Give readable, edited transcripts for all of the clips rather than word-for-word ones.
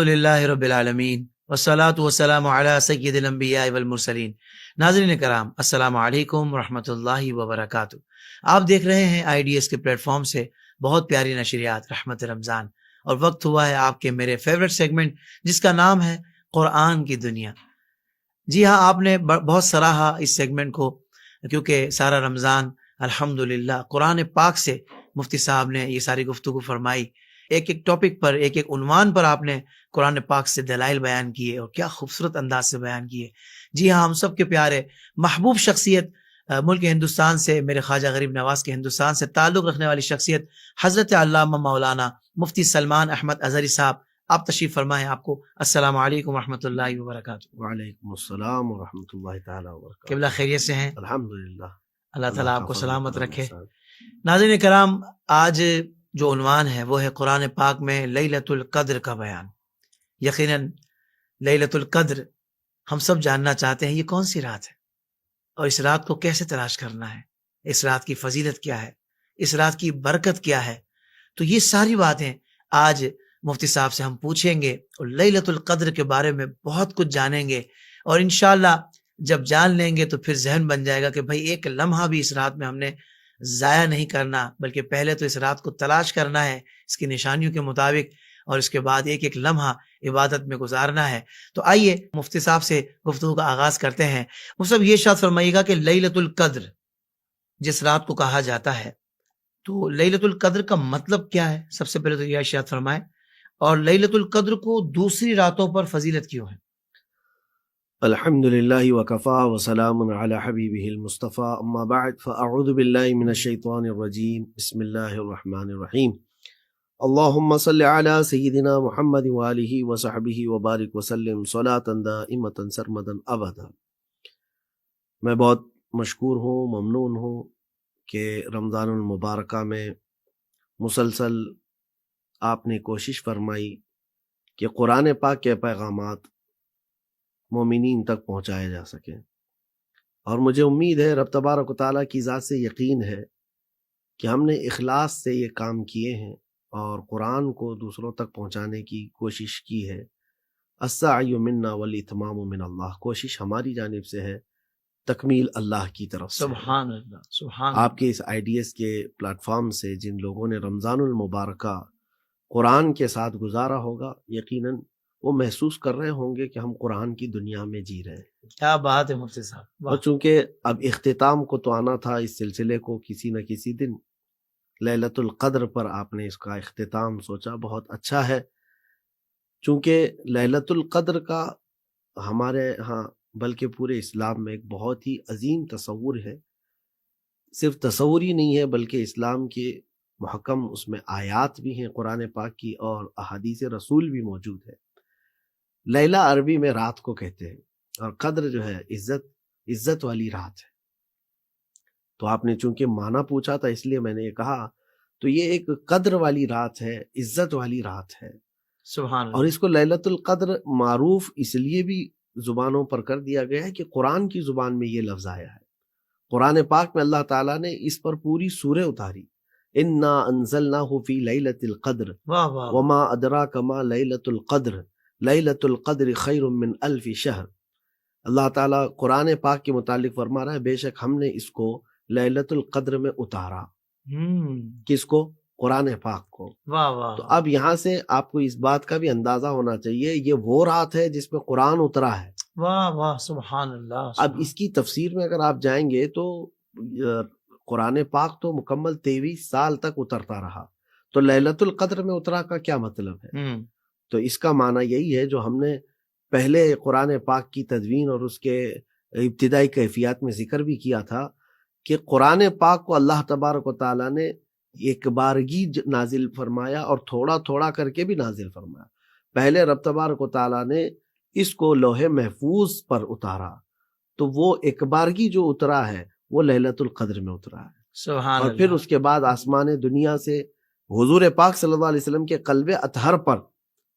الحمدللہ رب العالمین والصلاة والسلام علی سید الانبیاء والمرسلین۔ ناظرین کرام، السلام علیکم ورحمۃ اللہ وبرکاتہ۔ آپ دیکھ رہے ہیں IDS کے پلیٹ فارم سے بہت پیاری نشریات رحمت رمضان، اور وقت ہوا ہے آپ کے میرے فیورٹ سیگمنٹ جس کا نام ہے قرآن کی دنیا۔ جی ہاں، آپ نے بہت سراہا اس سیگمنٹ کو، کیونکہ سارا رمضان الحمدللہ قرآن پاک سے مفتی صاحب نے یہ ساری گفتگو فرمائی۔ ایک ایک ٹاپک پر، ایک ایک عنوان پر آپ نے قرآن پاک سے دلائل بیان کیے، اور کیا خوبصورت انداز سے بیان کیے۔ جی ہاں، ہم سب کے پیارے محبوب شخصیت، ملک ہندوستان سے، میرے خواجہ غریب نواز کے ہندوستان سے تعلق رکھنے والی شخصیت حضرت علامہ مولانا مفتی سلمان احمد اظہری صاحب، آپ تشریف فرمائیں۔ آپ کو السلام علیکم ورحمۃ اللہ وبرکاتہ۔ وعلیکم السلام ورحمۃ اللہ تعالی وبرکاتہ۔ قبلہ خیریت سے ہیں؟ الحمدللہ، اللہ تعالیٰ آپ کا کو فضل سلامت کرم رکھے۔ احسان۔ ناظرین کرام، آج جو عنوان ہے وہ ہے قرآن پاک میں لیلۃ القدر کا بیان۔ یقیناً لیلۃ القدر ہم سب جاننا چاہتے ہیں یہ کون سی رات ہے، اور اس رات کو کیسے تلاش کرنا ہے، اس رات کی فضیلت کیا ہے، اس رات کی برکت کیا ہے۔ تو یہ ساری باتیں آج مفتی صاحب سے ہم پوچھیں گے، اور لیلۃ القدر کے بارے میں بہت کچھ جانیں گے، اور انشاءاللہ جب جان لیں گے تو پھر ذہن بن جائے گا کہ بھائی ایک لمحہ بھی اس رات میں ہم نے ضائع نہیں کرنا، بلکہ پہلے تو اس رات کو تلاش کرنا ہے اس کی نشانیوں کے مطابق، اور اس کے بعد ایک ایک لمحہ عبادت میں گزارنا ہے۔ تو آئیے مفتی صاحب سے گفتگو کا آغاز کرتے ہیں۔ مفتی صاحب، یہ ارشاد فرمائیے گا کہ لیلۃ القدر جس رات کو کہا جاتا ہے، تو لیلۃ القدر کا مطلب کیا ہے؟ سب سے پہلے تو یہ ارشاد فرمائیں، اور لیلۃ القدر کو دوسری راتوں پر فضیلت کیوں ہے؟ الحمدللہ وکفا وسلام علی حبیبہ المصطفى، اما بعد فاعوذ باللہ من الشیطان الرجیم، بسم اللہ الرحمن الرحیم۔ اللہم صل علی سیدنا محمد وآلہ وصحبہ وبارک وسلم صلاۃ دائمۃ سرمدا ابدا۔ میں بہت مشکور ہوں، ممنون ہوں کہ رمضان المبارکہ میں مسلسل آپ نے کوشش فرمائی کہ قرآن پاک کے پیغامات مومنین تک پہنچایا جا سکے، اور مجھے امید ہے، رب تبارک و تعالیٰ کی ذات سے یقین ہے کہ ہم نے اخلاص سے یہ کام کیے ہیں اور قرآن کو دوسروں تک پہنچانے کی کوشش کی ہے۔ السعی منا والاتمام من اللہ، کوشش ہماری جانب سے ہے، تکمیل اللہ کی طرف سے۔ سبحان اللہ، سبحان آپ کے اس IDS کے پلیٹ فارم سے جن لوگوں نے رمضان المبارکہ قرآن کے ساتھ گزارا ہوگا، یقیناً وہ محسوس کر رہے ہوں گے کہ ہم قرآن کی دنیا میں جی رہے ہیں۔ کیا بات ہے مفتی صاحب، اور چونکہ اب اختتام کو تو آنا تھا اس سلسلے کو، کسی نہ کسی دن لیلۃ القدر پر آپ نے اس کا اختتام سوچا، بہت اچھا ہے۔ چونکہ لیلۃ القدر کا ہمارے ہاں بلکہ پورے اسلام میں ایک بہت ہی عظیم تصور ہے۔ صرف تصور ہی نہیں ہے، بلکہ اسلام کے محکم اس میں آیات بھی ہیں قرآن پاک کی، اور احادیث رسول بھی موجود ہے۔ لیلہ عربی میں رات کو کہتے ہیں، اور قدر جو ہے عزت والی رات ہے۔ تو آپ نے چونکہ معنی پوچھا تھا، اس لیے میں نے یہ کہا، تو یہ ایک قدر والی رات ہے، عزت والی رات ہے۔ سبحان اللہ۔ اور اس کو لیلۃ القدر معروف اس لیے بھی زبانوں پر کر دیا گیا ہے کہ قرآن کی زبان میں یہ لفظ آیا ہے۔ قرآن پاک میں اللہ تعالیٰ نے اس پر پوری سورہ اتاری، انا انزلناہ فی لیلۃ القدر واہ واہ، وما ادراک ما لیلۃ القدر لیلۃ القدر خیر من الف شہر۔ اللہ تعالیٰ قرآن پاک کے متعلق فرما رہا ہے، بے شک ہم نے اس کو لیلۃ القدر میں اتارا۔ کس کو؟ قرآن پاک کو۔ واہ واہ۔ تو اب یہاں سے آپ کو اس بات کا بھی اندازہ ہونا چاہیے، یہ وہ رات ہے جس میں قرآن اترا ہے۔ واہ واہ، سبحان اللہ۔ اب اس کی تفسیر میں اگر آپ جائیں گے تو قرآن پاک تو مکمل 23 سال تک اترتا رہا، تو لیلۃ القدر میں اترا کا کیا مطلب ہے؟ تو اس کا معنی یہی ہے جو ہم نے پہلے قرآن پاک کی تدوین اور اس کے ابتدائی کیفیات میں ذکر بھی کیا تھا، کہ قرآن پاک کو اللہ تبارک و تعالیٰ نے ایک بارگی نازل فرمایا، اور تھوڑا تھوڑا کر کے بھی نازل فرمایا۔ پہلے رب تبارک و تعالیٰ نے اس کو لوح محفوظ پر اتارا، تو وہ ایک بارگی جو اترا ہے وہ لیلۃ القدر میں اترا ہے۔ سبحان اور اللہ۔ پھر اس کے بعد آسمان دنیا سے حضور پاک صلی اللہ علیہ وسلم کے قلب اطہر پر،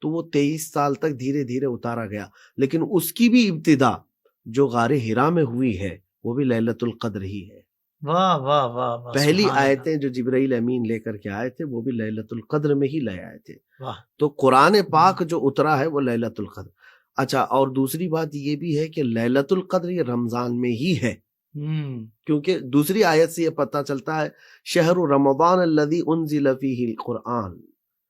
تو وہ 23 سال تک دھیرے دھیرے اتارا گیا، لیکن اس کی بھی ابتدا جو غار حرا میں ہوئی ہے وہ بھی لیلۃ القدر ہی ہے۔ واہ واہ واہ واہ، پہلی سبحان اللہ، آیتیں جو جبرائیل امین لے کر کے آئے تھے وہ بھی لیلۃ القدر میں ہی لے آئے تھے. واہ، تو قرآن پاک جو اترا ہے وہ لیلۃ القدر. اچھا، اور دوسری بات یہ بھی ہے کہ لیلۃ القدر یہ رمضان میں ہی ہے، کیونکہ دوسری آیت سے یہ پتہ چلتا ہے شہر رمضان الذی انزل فیہ القرآن،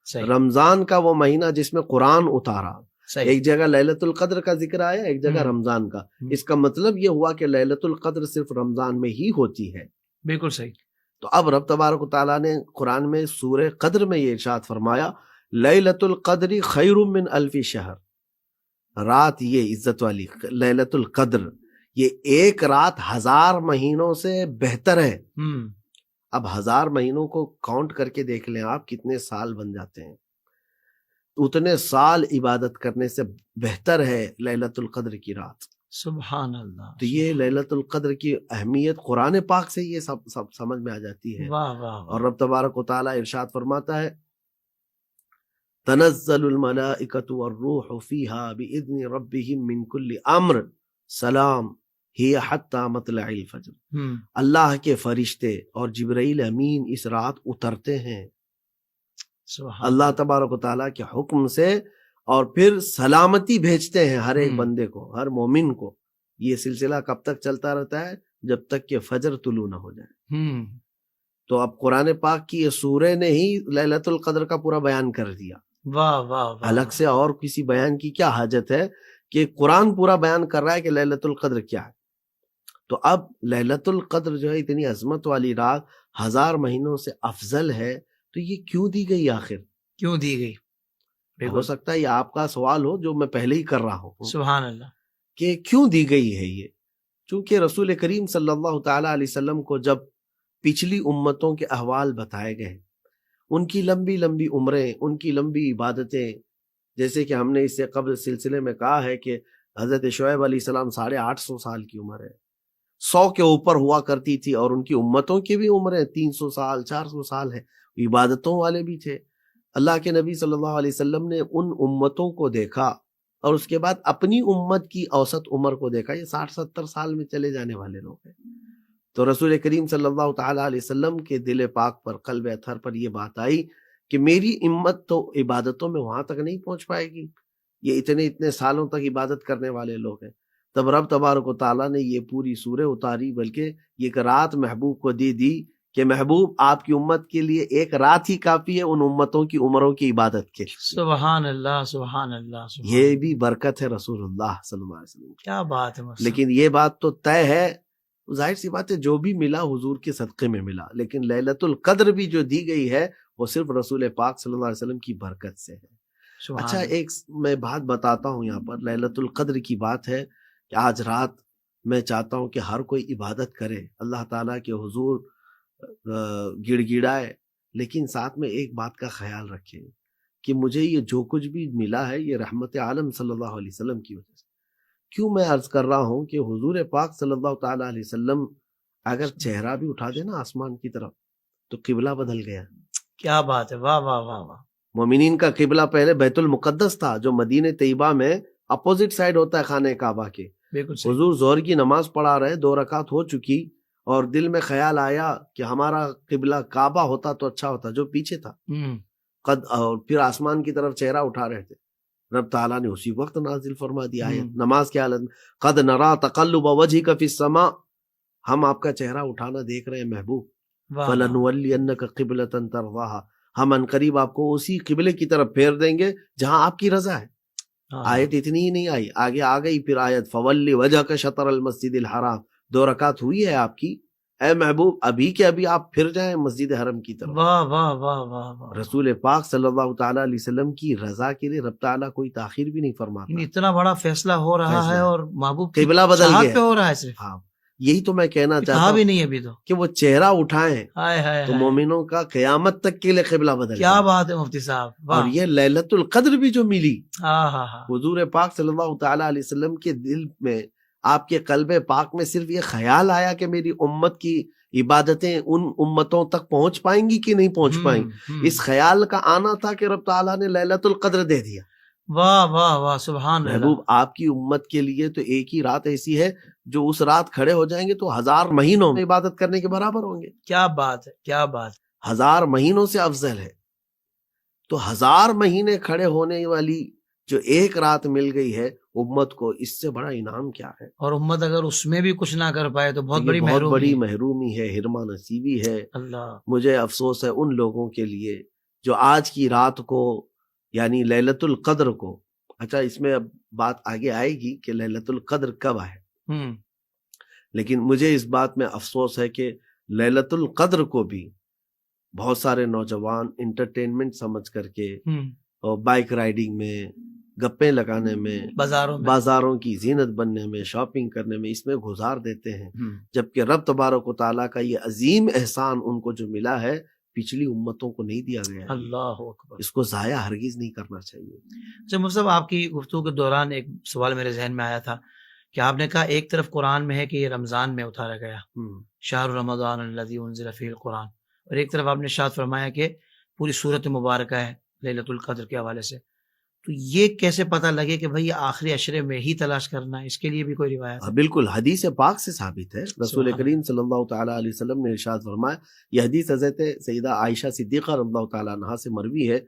صحیح رمضان کا وہ مہینہ جس میں قرآن اتارا. صحیح، ایک جگہ لیلۃ القدر کا ذکر آیا، ایک جگہ رمضان کا. اس کا مطلب یہ ہوا کہ لیلۃ القدر صرف رمضان میں ہی ہوتی ہے. بالکل صحیح. تو اب رب تبارک و تعالیٰ نے قرآن میں سورہ قدر میں یہ ارشاد فرمایا لیلۃ القدر خیر من الف شہر. رات یہ عزت والی لیلۃ القدر، یہ ایک رات 1000 مہینوں سے بہتر ہے. اب 1000 مہینوں کو کاؤنٹ کر کے دیکھ لیں آپ کتنے سال بن جاتے ہیں. اتنے سال عبادت کرنے سے بہتر ہے لیلۃ القدر کی رات. سبحان اللہ. تو یہ لیلۃ القدر کی اہمیت قرآن پاک سے یہ سب سمجھ میں آ جاتی ہے. واہ واہ، اور رب تبارک و تعالیٰ ارشاد فرماتا ہے تنزل الملائکۃ والروح فیہا باذن ربہم من کل امر سلام ہی حتی مطلع الفجر. اللہ کے فرشتے اور جبرائیل امین اس رات اترتے ہیں اللہ تبارک و تعالیٰ کے حکم سے، اور پھر سلامتی بھیجتے ہیں ہر ایک بندے کو، ہر مومن کو. یہ سلسلہ کب تک چلتا رہتا ہے؟ جب تک کہ فجر طلوع نہ ہو جائے. تو اب قرآن پاک کی یہ سورہ نے ہی لیلۃ القدر کا پورا بیان کر دیا. واہ واہ، الگ سے اور کسی بیان کی کیا حاجت ہے کہ قرآن پورا بیان کر رہا ہے کہ لیلۃ القدر کیا ہے. تو اب لیلۃ القدر جو ہے اتنی عظمت والی رات 1000 مہینوں سے افضل ہے، تو یہ کیوں دی گئی؟ آخر کیوں دی گئی؟ ہو سکتا ہے یہ آپ کا سوال ہو جو میں پہلے ہی کر رہا ہوں. سبحان اللہ. کہ کیوں دی گئی ہے یہ؟ چونکہ رسول کریم صلی اللہ تعالی علیہ وسلم کو جب پچھلی امتوں کے احوال بتائے گئے، ان کی لمبی لمبی عمریں، ان کی لمبی عبادتیں، جیسے کہ ہم نے اس سے قبل سلسلے میں کہا ہے کہ حضرت شعیب علیہ السلام 850 سال کی عمر ہے، 100 کے اوپر ہوا کرتی تھی، اور ان کی امتوں کی بھی عمریں 300 سال 400 سال ہے، عبادتوں والے بھی تھے. اللہ کے نبی صلی اللہ علیہ وسلم نے ان امتوں کو دیکھا، اور اس کے بعد اپنی امت کی اوسط عمر کو دیکھا. یہ 60-70 سال میں چلے جانے والے لوگ ہیں. تو رسول کریم صلی اللہ تعالی علیہ وسلم کے دل پاک پر، قلب اطہر پر یہ بات آئی کہ میری امت تو عبادتوں میں وہاں تک نہیں پہنچ پائے گی، یہ اتنے سالوں تک عبادت کرنے والے لوگ ہیں. تب رب تبارک و تعالیٰ نے یہ پوری سورہ اتاری، بلکہ یہ ایک رات محبوب کو دی کہ محبوب آپ کی امت کے لیے ایک رات ہی کافی ہے ان امتوں کی عمروں کی عبادت کے. سبحان اللہ سبحان اللہ. یہ بھی برکت ہے رسول اللہ صلی اللہ علیہ وسلم. کیا بات ہے. لیکن یہ بات تو طے ہے، ظاہر سی بات ہے جو بھی ملا حضور کے صدقے میں ملا، لیکن لیلۃ القدر بھی جو دی گئی ہے وہ صرف رسول پاک صلی اللہ علیہ وسلم کی برکت سے ہے. اچھا، ایک میں بات بتاتا ہوں یہاں پر. لیلۃ القدر کی بات ہے کہ آج رات میں چاہتا ہوں کہ ہر کوئی عبادت کرے، اللہ تعالیٰ کے حضور گڑ گڑائے، لیکن ساتھ میں ایک بات کا خیال رکھے کہ مجھے یہ جو کچھ بھی ملا ہے یہ رحمت عالم صلی اللہ علیہ وسلم کی وجہ سے. کیوں میں عرض کر رہا ہوں کہ حضور پاک صلی اللہ تعالی علیہ وسلم اگر چہرہ بھی اٹھا دے نا آسمان کی طرف تو قبلہ بدل گیا. کیا بات ہے. واہ واہ واہ واہ. مومنین کا قبلہ پہلے بیت المقدس تھا جو مدینہ طیبہ میں اپوزٹ سائڈ ہوتا ہے خانہ کعبہ کے. حضور ظہر کی نماز پڑھا رہے، 2 رکعت ہو چکی، اور دل میں خیال آیا کہ ہمارا قبلہ کعبہ ہوتا تو اچھا ہوتا، جو پیچھے تھا. اور پھر آسمان کی طرف چہرہ اٹھا رہے تھے. رب تعالیٰ نے اسی وقت نازل فرما دیا ہے نماز کی حالت میں، قد نرا تقلب وجهك فی السماء، ہم آپ کا چہرہ اٹھانا دیکھ رہے ہیں محبوب. فلنولینک قبلۃ ترضاها، ہم عنقریب آپ کو اسی قبلے کی طرف پھیر دیں گے جہاں آپ کی رضا ہے. آیت اتنی ہی نہیں آئی، آگے آ گئی پھر آیت فولی وجهك شطر المسجد الحرام. 2 رکعت ہوئی ہے آپ کی، اے محبوب ابھی کے ابھی آپ پھر جائیں مسجد حرم کی طرف. واہ واہ واہ واہ. رسول پاک صلی اللہ تعالیٰ علیہ وسلم کی رضا کے لیے رب تعالیٰ کوئی تاخیر بھی نہیں فرماتا. اتنا بڑا فیصلہ ہو رہا ہے اور محبوب قبلہ بدل گیا پہ ہو رہا ہے صرف. ہاں، یہی تو میں کہنا چاہتا ہوں بھی نہیں ابھی تو کہ وہ چہرہ اٹھائیں تو مومنوں کا قیامت تک کے لیے قبلہ بدل. کیا بات ہے مفتی صاحب. اور یہ لیلۃ القدر بھی جو ملی ہاں حضور پاک صلی اللہ تعالیٰ علیہ وسلم کے دل میں، آپ کے قلب پاک میں صرف یہ خیال آیا کہ میری امت کی عبادتیں ان امتوں تک پہنچ پائیں گی کہ نہیں پہنچ پائیں. اس خیال کا آنا تھا کہ رب تعالیٰ نے لیلۃ القدر دے دیا. واہ واہ واہ سبحان اللہ. محبوب آپ کی امت کے لیے تو ایک ہی رات ایسی ہے جو اس رات کھڑے ہو جائیں گے تو 1000 مہینوں میں عبادت کرنے کے برابر ہوں گے. کیا بات ہے، کیا بات. 1000 مہینوں سے افضل ہے. تو 1000 مہینے کھڑے ہونے والی جو ایک رات مل گئی ہے امت کو، اس سے بڑا انعام کیا ہے. اور امت اگر اس میں بھی کچھ نہ کر پائے تو بہت یہ بڑی بہت محرومی بڑی ہے. محرومی ہے، حرمہ نصیبی ہے. اللہ. مجھے افسوس ہے ان لوگوں کے لیے جو آج کی رات کو یعنی لیلۃ القدر کو، اچھا اس میں اب بات آگے آئے گی کہ لیلۃ القدر کب ہے، لیکن مجھے اس بات میں افسوس ہے کہ لیلۃ القدر کو بھی بہت سارے نوجوان انٹرٹینمنٹ سمجھ کر کے اور بائک رائڈنگ میں، گپیں لگانے میں، بازاروں کی زینت بننے میں، شاپنگ کرنے میں، اس میں گزار دیتے ہیں، جبکہ رب تبارک و تعالیٰ کا یہ عظیم احسان ان کو جو ملا ہے پچھلی امتوں کو نہیں دیا گیا ہے. اللہ اکبر. اس کو ضائع ہرگز نہیں کرنا چاہیے. اچھا مفتی صاحب، آپ کی گفتگو کے دوران ایک سوال میرے ذہن میں آیا تھا کہ آپ نے کہا ایک طرف قرآن میں ہے کہ یہ رمضان میں اتارا گیا، شہر رمضان الذی انزل فیہ القرآن، اور ایک طرف آپ نے ارشاد فرمایا کہ پوری سورت مبارکہ ہے لیلۃ القدر کے حوالے سے. تو یہ کیسے پتہ لگے کہ بھئی یہ آخری عشرے میں ہی تلاش کرنا ہے؟ اس کے لیے بھی کوئی روایت ہے؟ بالکل، حدیث پاک سے ثابت ہے. رسول کریم صلی اللہ تعالیٰ علیہ وسلم نے ارشاد فرمایا، یہ حدیث حضرت سیدہ عائشہ صدیقہ رضی اللہ تعالیٰ عنہا سے مروی ہے.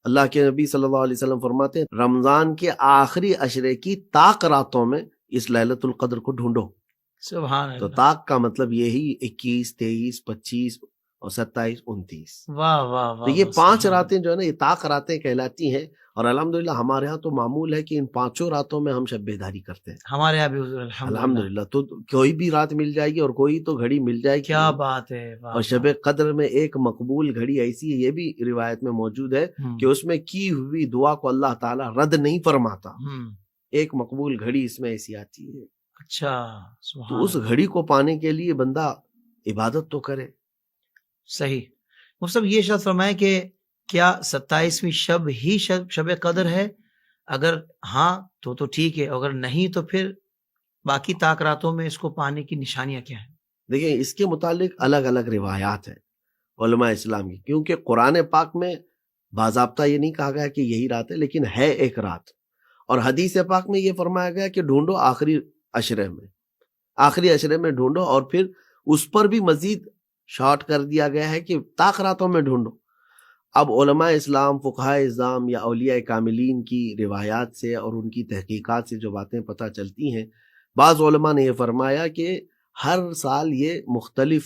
اللہ کے نبی صلی اللہ علیہ وسلم فرماتے ہیں رمضان کے آخری عشرے کی طاق راتوں میں اس لیلۃ القدر کو ڈھونڈو. سبحان اللہ. تو طاق کا مطلب یہی 21، 23، 25 اور 27، 29. واہ واہ واہ. تو یہ 5 راتیں جو ہے نا یہ طاق راتیں کہلاتی ہیں. اور الحمدللہ ہمارے ہاں تو معمول ہے کہ ان 5 راتوں میں ہم شب بیداری کرتے ہیں. ہمارے یہاں بھی الحمدللہ. تو کوئی بھی رات مل جائے گی اور کوئی تو گھڑی مل جائے گی. کیا بات ہے. اور شب قدر میں ایک مقبول گھڑی ایسی ہے، یہ بھی روایت میں موجود ہے کہ اس میں کی ہوئی دعا کو اللہ تعالیٰ رد نہیں فرماتا. ایک مقبول گھڑی اس میں ایسی آتی ہے. اچھا. تو اس گھڑی کو پانے کے لیے بندہ عبادت تو کرے. صحیح. مفتی صاحب یہ ارشاد فرمائے کہ کیا 27ویں شب ہی شب قدر ہے؟ اگر ہاں تو ٹھیک ہے، اگر نہیں تو پھر باقی طاق راتوں میں اس کو پانے کی نشانیاں کیا ہیں؟ دیکھیں اس کے متعلق الگ الگ روایات ہیں علماء اسلام کی، کیونکہ قرآن پاک میں باضابطہ یہ نہیں کہا گیا کہ یہی رات ہے، لیکن ہے ایک رات. اور حدیث پاک میں یہ فرمایا گیا کہ ڈھونڈو آخری عشرے میں ڈھونڈو، اور پھر اس پر بھی مزید شارٹ کر دیا گیا ہے کہ طاق راتوں میں ڈھونڈو. اب علماء اسلام، فقہاء اعظام یا اولیاء کاملین کی روایات سے اور ان کی تحقیقات سے جو باتیں پتہ چلتی ہیں، بعض علماء نے یہ فرمایا کہ ہر سال یہ مختلف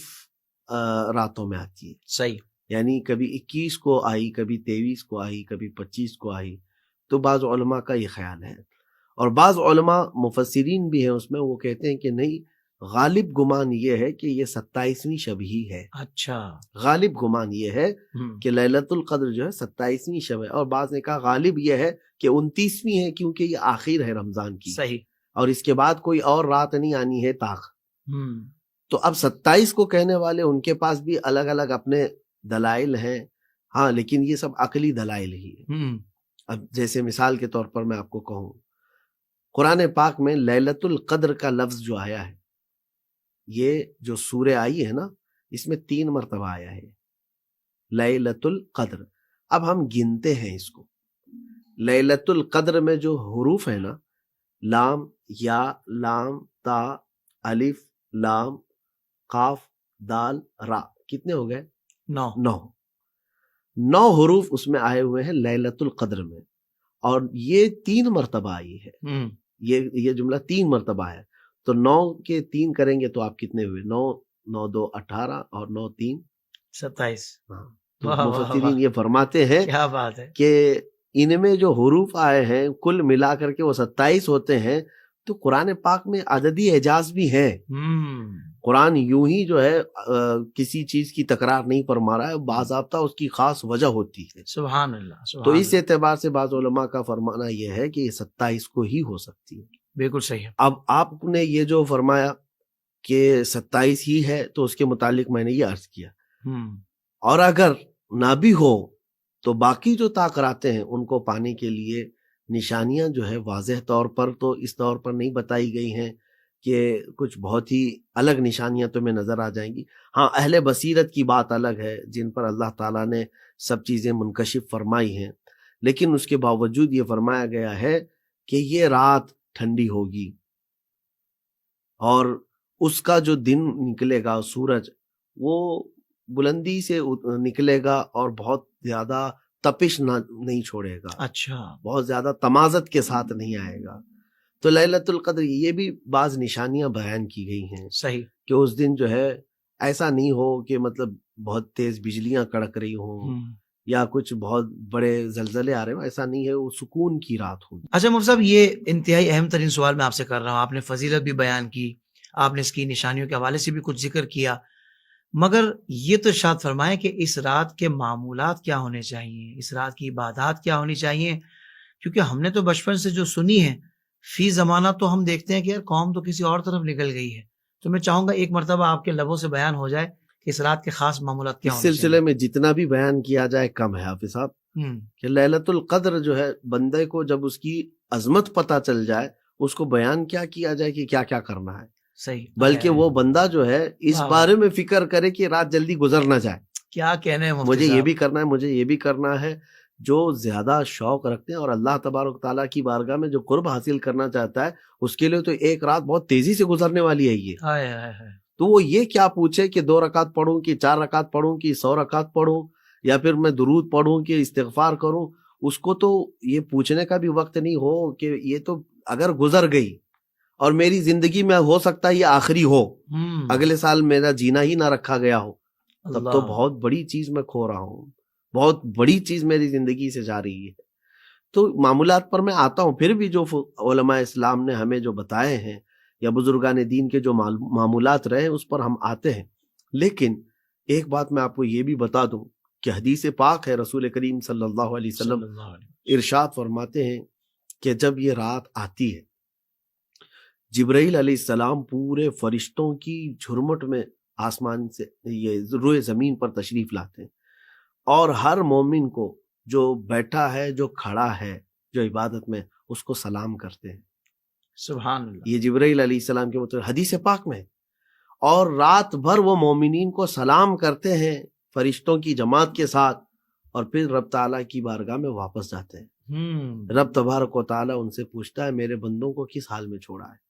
راتوں میں آتی ہے. صحیح. یعنی کبھی 21 کو آئی، کبھی 23 کو آئی، کبھی 25 کو آئی. تو بعض علماء کا یہ خیال ہے. اور بعض علماء مفسرین بھی ہیں اس میں، وہ کہتے ہیں کہ نہیں، غالب گمان یہ ہے کہ یہ 27ویں شب ہی ہے. اچھا. غالب گمان یہ ہے کہ لیلۃ القدر جو ہے 27ویں شب ہے. اور بعض نے کہا غالب یہ ہے کہ 29ویں ہے، کیونکہ یہ آخر ہے رمضان کی. صحیح. اور اس کے بعد کوئی اور رات نہیں آنی ہے طاق. تو اب 27 کو کہنے والے ان کے پاس بھی الگ الگ اپنے دلائل ہیں. ہاں لیکن یہ سب عقلی دلائل ہی ہے. اب جیسے مثال کے طور پر میں آپ کو کہوں، قرآن پاک میں لیلۃ القدر کا لفظ جو آیا ہے، یہ جو سورہ آئی ہے نا، اس میں 3 مرتبہ آیا ہے لیلۃ القدر. اب ہم گنتے ہیں اس کو. لیلۃ القدر میں جو حروف ہے نا، لام، یا، لام، تا، الف، لام، قاف، دال، را، کتنے ہو گئے؟ 9 حروف اس میں آئے ہوئے ہیں لیلۃ القدر میں. اور یہ 3 مرتبہ آئی ہے. یہ جملہ 3 مرتبہ ہے. تو 9 کے 3 کریں گے تو آپ کتنے ہوئے؟ 9 9 2 18 اور 9 3 27. مفسرین یہ فرماتے ہیں کیا بات ہے کہ ان میں جو حروف آئے ہیں کل ملا کر کے وہ 27 ہوتے ہیں. تو قرآن پاک میں عددی اعجاز بھی ہیں. قرآن یوں ہی جو ہے کسی چیز کی تکرار نہیں فرما رہا ہے، باضابطہ اس کی خاص وجہ ہوتی ہے. سبحان اللہ. تو اس اعتبار سے بعض علماء کا فرمانا یہ ہے کہ یہ 27 کو ہی ہو سکتی ہے. بالکل صحیح ہے. اب آپ نے یہ جو فرمایا کہ 27 ہی ہے، تو اس کے متعلق میں نے یہ عرض کیا. اور اگر نہ بھی ہو تو باقی جو طاق راتیں ہیں ان کو پانے کے لیے نشانیاں جو ہے واضح طور پر تو اس طور پر نہیں بتائی گئی ہیں کہ کچھ بہت ہی الگ نشانیاں تمہیں نظر آ جائیں گی. ہاں اہل بصیرت کی بات الگ ہے جن پر اللہ تعالیٰ نے سب چیزیں منکشف فرمائی ہیں، لیکن اس کے باوجود یہ فرمایا گیا ہے کہ یہ رات ٹھنڈی ہوگی اور اس کا جو دن نکلے گا سورج وہ بلندی سے نکلے گا اور بہت زیادہ تپش نہیں چھوڑے گا، اچھا، بہت زیادہ تمازت کے ساتھ نہیں آئے گا. تو لیلۃ القدر یہ بھی بعض نشانیاں بیان کی گئی ہیں صحیح، کہ اس دن جو ہے ایسا نہیں ہو کہ مطلب بہت تیز بجلیاں کڑک رہی ہوں یا کچھ بہت بڑے زلزلے آ رہے ہوں، ایسا نہیں ہے، وہ سکون کی رات ہوگی. اچھا مفتی صاحب، یہ انتہائی اہم ترین سوال میں آپ سے کر رہا ہوں. آپ نے فضیلت بھی بیان کی، آپ نے اس کی نشانیوں کے حوالے سے بھی کچھ ذکر کیا، مگر یہ تو ارشاد فرمائیں کہ اس رات کے معمولات کیا ہونے چاہیے، اس رات کی عبادات کیا ہونی چاہیے؟ کیونکہ ہم نے تو بچپن سے جو سنی ہے فی زمانہ تو ہم دیکھتے ہیں کہ یار قوم تو کسی اور طرف نکل گئی ہے. تو میں چاہوں گا ایک مرتبہ آپ کے لبوں سے بیان ہو جائے کہ اس رات کے خاص معمولات کیا اس ہونے سلسلے میں جتنا بھی بیان کیا جائے کم ہے حافظ صاحب، کہ لیلۃ القدر جو ہے بندے کو جب اس کی عظمت پتہ چل جائے اس کو بیان کیا جائے کہ کیا کیا کرنا ہے. صحیح، بلکہ وہ بندہ جو ہے اس بارے میں فکر کرے کہ رات جلدی گزر نہ جائے. کیا کہنے ہیں مجھے یہ بھی کرنا ہے، مجھے یہ بھی کرنا ہے. جو زیادہ شوق رکھتے ہیں اور اللہ تبارک تعالیٰ کی بارگاہ میں جو قرب حاصل کرنا چاہتا ہے اس کے لیے تو ایک رات بہت تیزی سے گزرنے والی ہے یہ. تو وہ یہ کیا پوچھے کہ 2 رکعت پڑھوں کہ 4 رکعت پڑھوں کہ 100 رکعت پڑھوں یا پھر میں درود پڑھوں کہ استغفار کروں. اس کو تو یہ پوچھنے کا بھی وقت نہیں ہو کہ یہ تو اگر گزر گئی اور میری زندگی میں ہو سکتا ہے یہ آخری ہو، اگلے سال میرا جینا ہی نہ رکھا گیا ہو، تب تو بہت بڑی چیز میں کھو رہا ہوں، بہت بڑی چیز میری زندگی سے جا رہی ہے. تو معمولات پر میں آتا ہوں، پھر بھی جو علماء اسلام نے ہمیں جو بتائے ہیں یا بزرگان دین کے جو معمولات رہے اس پر ہم آتے ہیں. لیکن ایک بات میں آپ کو یہ بھی بتا دوں کہ حدیث پاک ہے، رسول کریم صلی اللہ علیہ وسلم ارشاد فرماتے ہیں کہ جب یہ رات آتی ہے جبرائیل علیہ السلام پورے فرشتوں کی جھرمٹ میں آسمان سے یہ روئے زمین پر تشریف لاتے ہیں اور ہر مومن کو جو بیٹھا ہے جو کھڑا ہے جو عبادت میں اس کو سلام کرتے ہیں. سبحان اللہ. یہ جبرائیل علیہ السلام کے مطلب حدیث پاک میں، اور رات بھر وہ مومنین کو سلام کرتے ہیں فرشتوں کی جماعت کے ساتھ اور پھر رب تعالیٰ کی بارگاہ میں واپس جاتے ہیں. رب تبارک و تعالیٰ ان سے پوچھتا ہے میرے بندوں کو کس حال میں چھوڑا ہے؟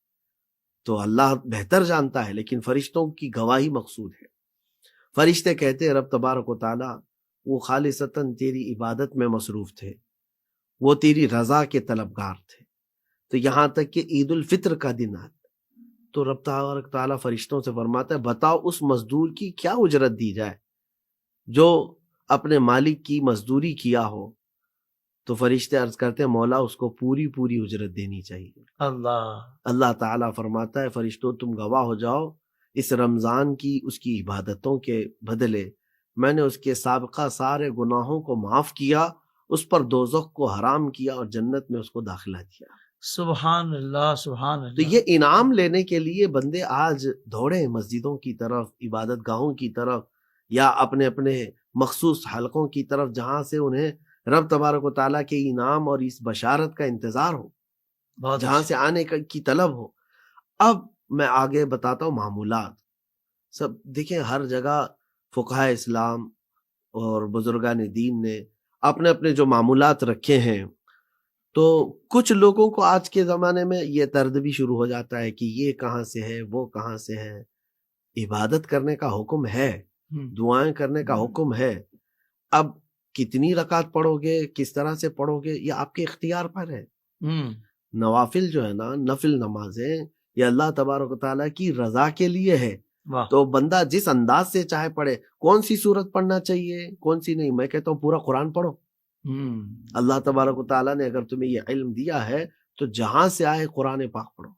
تو اللہ بہتر جانتا ہے، لیکن فرشتوں کی گواہی مقصود ہے. فرشتے کہتے ہیں رب تبارک و تعالیٰ وہ خالصتاً تیری عبادت میں مصروف تھے، وہ تیری رضا کے طلبگار تھے. تو یہاں تک کہ عید الفطر کا دن آتا تو رب تبارک تعالیٰ فرشتوں سے فرماتا ہے بتاؤ اس مزدور کی کیا اجرت دی جائے جو اپنے مالک کی مزدوری کیا ہو. تو فرشتے عرض کرتے ہیں مولا اس کو پوری پوری اجرت دینی چاہیے. اللہ تعالیٰ فرماتا ہے فرشتوں تم گواہ ہو جاؤ اس رمضان کی اس کی عبادتوں کے بدلے میں نے اس کے سابقہ سارے گناہوں کو معاف کیا، اس پر دوزخ کو حرام کیا اور جنت میں اس کو داخلہ دیا. سبحان اللہ، سبحان اللہ. تو یہ انعام لینے کے لیے بندے آج دوڑے مسجدوں کی طرف، عبادت گاہوں کی طرف یا اپنے اپنے مخصوص حلقوں کی طرف جہاں سے انہیں رب تبارک و تعالیٰ کے انعام اور اس بشارت کا انتظار ہو، جہاں سے آنے کی طلب ہو. اب میں آگے بتاتا ہوں معمولات. سب دیکھیں ہر جگہ فقہاء اسلام اور بزرگان دین نے اپنے اپنے جو معمولات رکھے ہیں. تو کچھ لوگوں کو آج کے زمانے میں یہ طرد بھی شروع ہو جاتا ہے کہ یہ کہاں سے ہے وہ کہاں سے ہے. عبادت کرنے کا حکم ہے، دعائیں کرنے کا حکم ہے. اب کتنی رکعت پڑھو گے، کس طرح سے پڑھو گے، یہ آپ کے اختیار پر ہے. نوافل جو ہے نا، نفل نمازیں یہ اللہ تبارک و تعالیٰ کی رضا کے لیے ہے. تو بندہ جس انداز سے چاہے پڑھے. کون سی سورت پڑھنا چاہیے کون سی نہیں، میں کہتا ہوں پورا قرآن پڑھو. اللہ تبارک و تعالیٰ نے اگر تمہیں یہ علم دیا ہے تو جہاں سے آئے قرآن پاک پڑھو.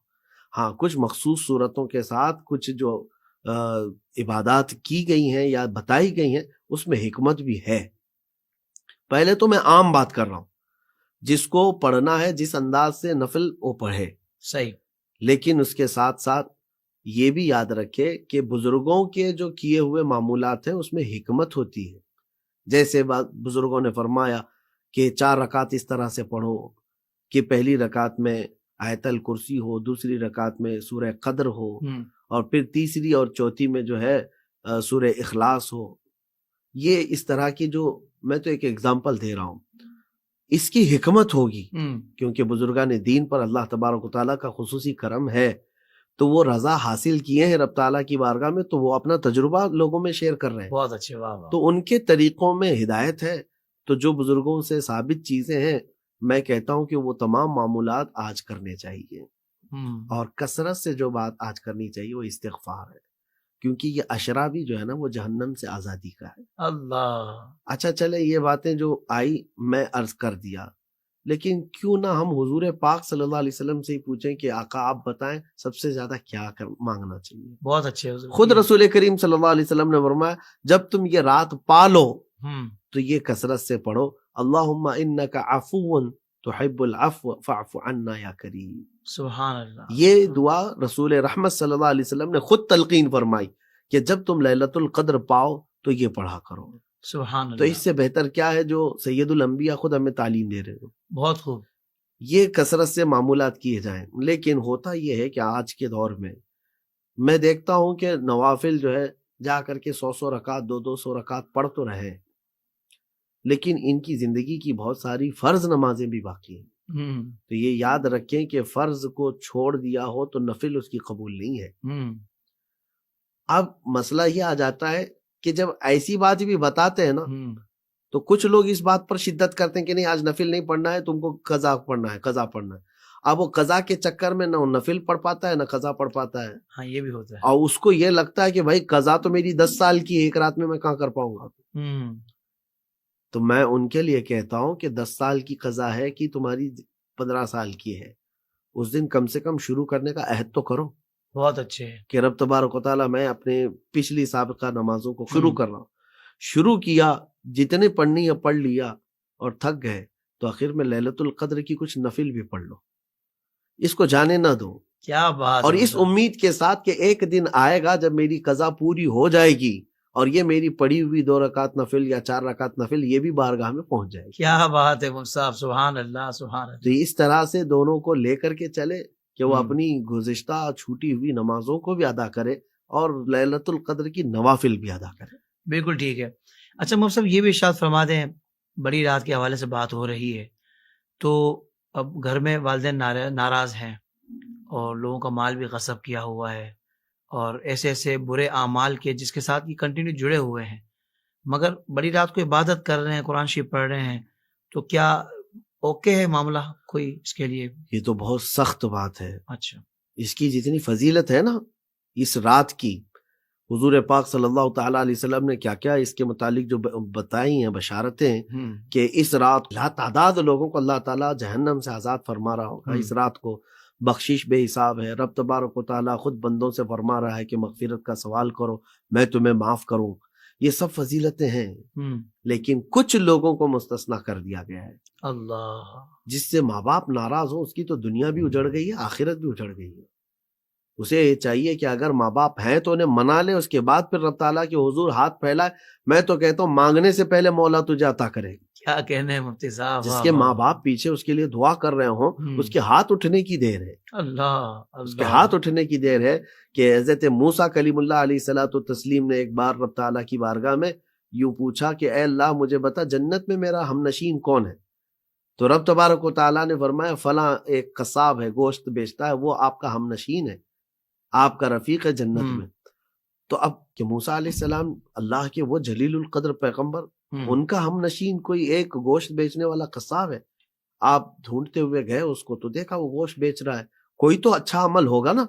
ہاں کچھ مخصوص صورتوں کے ساتھ کچھ جو عبادات کی گئی ہیں یا بتائی گئی ہیں اس میں حکمت بھی ہے. پہلے تو میں عام بات کر رہا ہوں، جس کو پڑھنا ہے جس انداز سے نفل وہ پڑھے صحیح. لیکن اس کے ساتھ ساتھ یہ بھی یاد رکھے کہ بزرگوں کے جو کیے ہوئے معمولات ہیں اس میں حکمت ہوتی ہے. جیسے بزرگوں نے فرمایا کہ 4 رکعت اس طرح سے پڑھو کہ پہلی رکعت میں آیت الکرسی ہو، دوسری رکعت میں سورہ قدر ہو اور پھر تیسری اور چوتھی میں جو ہے سورہ اخلاص ہو. یہ اس طرح کی جو میں تو ایک ایگزامپل دے رہا ہوں. اس کی حکمت ہوگی، ہم، کیونکہ بزرگان دین پر اللہ تبارک و تعالیٰ کا خصوصی کرم ہے، تو وہ رضا حاصل کیے ہیں رب تعالیٰ کی بارگاہ میں، تو وہ اپنا تجربہ لوگوں میں شیئر کر رہے ہیں، بہت اچھے، واہ واہ، تو ان کے طریقوں میں ہدایت ہے۔ تو جو بزرگوں سے ثابت چیزیں ہیں، میں کہتا ہوں کہ وہ تمام معمولات آج کرنے چاہیے، ہم، اور کثرت سے جو بات آج کرنی چاہیے وہ استغفار ہے، کیونکہ یہ اشرا بھی جو ہے نا وہ جہنم سے آزادی کا ہے۔ اللہ، اچھا چلے، یہ باتیں جو آئی میں عرض کر دیا، لیکن کیوں نہ ہم حضور پاک صلی اللہ علیہ وسلم سے ہی پوچھیں کہ آقا آپ بتائیں سب سے زیادہ کیا مانگنا چاہیے۔ بہت اچھے حضور، خود رسول کریم صلی اللہ علیہ وسلم نے فرمایا جب تم یہ رات پالو ہم، تو یہ کثرت سے پڑھو، اللہم انک عفو تحب العفو فاعف عنا یا کریم۔ سبحان اللہ، یہ دعا رسول رحمت صلی اللہ علیہ وسلم نے خود تلقین فرمائی کہ جب تم لیلۃ القدر پاؤ تو یہ پڑھا کرو۔ سبحان تو اللہ، اس سے بہتر کیا ہے جو سید الانبیاء خود ہمیں تعلیم دے رہے ہیں۔ بہت خوب، یہ کثرت سے معمولات کیے جائیں، لیکن ہوتا یہ ہے کہ آج کے دور میں دیکھتا ہوں کہ نوافل جو ہے جا کر کے 100 رکعت 200 رکعت پڑھ تو رہے، لیکن ان کی زندگی کی بہت ساری فرض نمازیں بھی باقی ہیں۔ ہم، تو یہ یاد رکھیں کہ فرض کو چھوڑ دیا ہو تو نفل اس کی قبول نہیں ہے۔ ہم، اب مسئلہ یہ آ جاتا ہے کہ جب ایسی بات بھی بتاتے ہیں نا ہم، تو کچھ لوگ اس بات پر شدت کرتے ہیں کہ نہیں آج نفل نہیں پڑھنا ہے، تم کو قضا پڑھنا ہے، قضا پڑھنا ہے۔ اب وہ قضا کے چکر میں نہ وہ نفل پڑھ پاتا ہے نہ قضا پڑھ پاتا ہے، ہاں یہ بھی ہوتا ہے، اور اس کو یہ لگتا ہے کہ بھائی قضا تو میری 10 سال کی ہے، ایک رات میں کہاں کر پاؤں گا۔ ہم، تو میں ان کے لیے کہتا ہوں کہ 10 سال کی قضا ہے کہ تمہاری 15 سال کی ہے، اس دن کم سے کم شروع کرنے کا عہد تو کرو بہت اچھے، کہ رب تبارک و تعالیٰ میں اپنے پچھلی سابقہ نمازوں کو شروع کر رہا ہوں۔ شروع کیا، جتنے پڑھنی ہے پڑھ لیا اور تھک گئے تو آخر میں لیلۃ القدر کی کچھ نفل بھی پڑھ لو، اس کو جانے نہ دو، کیا بات اور ہے اس امید کے ساتھ کہ ایک دن آئے گا جب میری قضا پوری ہو جائے گی اور یہ میری پڑھی ہوئی 2 رکعت نفل یا 4 رکعت نفل یہ بھی بارگاہ میں پہنچ جائے گی۔ کیا بات ہے مفتی صاحب، سبحان اللہ، سبحان تو اللہ، اس طرح سے دونوں کو لے کر کے چلے کہ وہ ہم۔ اپنی گزشتہ چھوٹی ہوئی نمازوں کو بھی ادا کرے اور لیلۃ القدر کی نوافل بھی ادا کرے۔ بالکل ٹھیک ہے۔ اچھا مفتی صاحب یہ بھی ارشاد فرما دیں، بڑی رات کے حوالے سے بات ہو رہی ہے، تو اب گھر میں والدین ناراض ہیں اور لوگوں کا مال بھی غصب کیا ہوا ہے، اور ایسے ایسے برے اعمال کے جس کے ساتھ یہ کنٹینیو جڑے ہوئے ہیں، مگر بڑی رات کو عبادت کر رہے ہیں، قرآن شریف پڑھ رہے ہیں، تو کیا اوکے ہے معاملہ کوئی اس کے لیے؟ یہ تو بہت سخت بات ہے، اچھا، اس کی جتنی فضیلت ہے نا اس رات کی، حضور پاک صلی اللہ تعالیٰ علیہ وسلم نے کیا کیا اس کے متعلق جو بتائی ہیں بشارتیں ہم، کہ اس رات لا تعداد لوگوں کو اللہ تعالیٰ جہنم سے آزاد فرما رہا ہوگا، اس رات کو بخشش بے حساب ہے، رب تبارک و تعالیٰ خود بندوں سے فرما رہا ہے کہ مغفرت کا سوال کرو میں تمہیں معاف کروں، یہ سب فضیلتیں ہیں، ہم، لیکن کچھ لوگوں کو مستثنا کر دیا گیا ہے، اللہ، جس سے ماں باپ ناراض ہوں اس کی تو دنیا بھی اجڑ گئی ہے، آخرت بھی اجڑ گئی ہے۔ اسے یہ چاہیے کہ اگر ماں باپ ہیں تو انہیں منا لے، اس کے بعد پھر رب تعالیٰ کے حضور ہاتھ پھیلائے۔ میں تو کہتا ہوں مانگنے سے پہلے مولا تجھے عطا کرے گا۔ کیا کہنے ہیں مفتی صاحب، جس واہ کے واہ، ماں باپ پیچھے اس کے لیے دعا کر رہے ہوں اس کے ہاتھ اٹھنے کی دیر ہے، اللہ، اس کے اللہ، ہاتھ اٹھنے کی دیر ہے کہ حضرت موسیٰ کلیم اللہ علیہ الصلوۃ والتسلیم نے ایک بار رب تعالیٰ کی بارگاہ میں یوں پوچھا کہ اے اللہ مجھے بتا جنت میں میرا ہم نشین کون ہے؟ تو رب تبارک و تعالیٰ نے فرمایا فلاں ایک قصاب ہے، گوشت بیچتا ہے، وہ آپ کا ہم نشین ہے، آپ کا رفیق ہے جنت میں۔ تو اب کہ موسیٰ علیہ السلام اللہ کے وہ جلیل القدر پیغمبر، ان کا ہم نشین کوئی ایک گوشت بیچنے والا قصاب ہے، آپ ڈھونڈتے ہوئے گئے اس کو تو دیکھا وہ گوشت بیچ رہا ہے، کوئی تو اچھا عمل ہوگا نا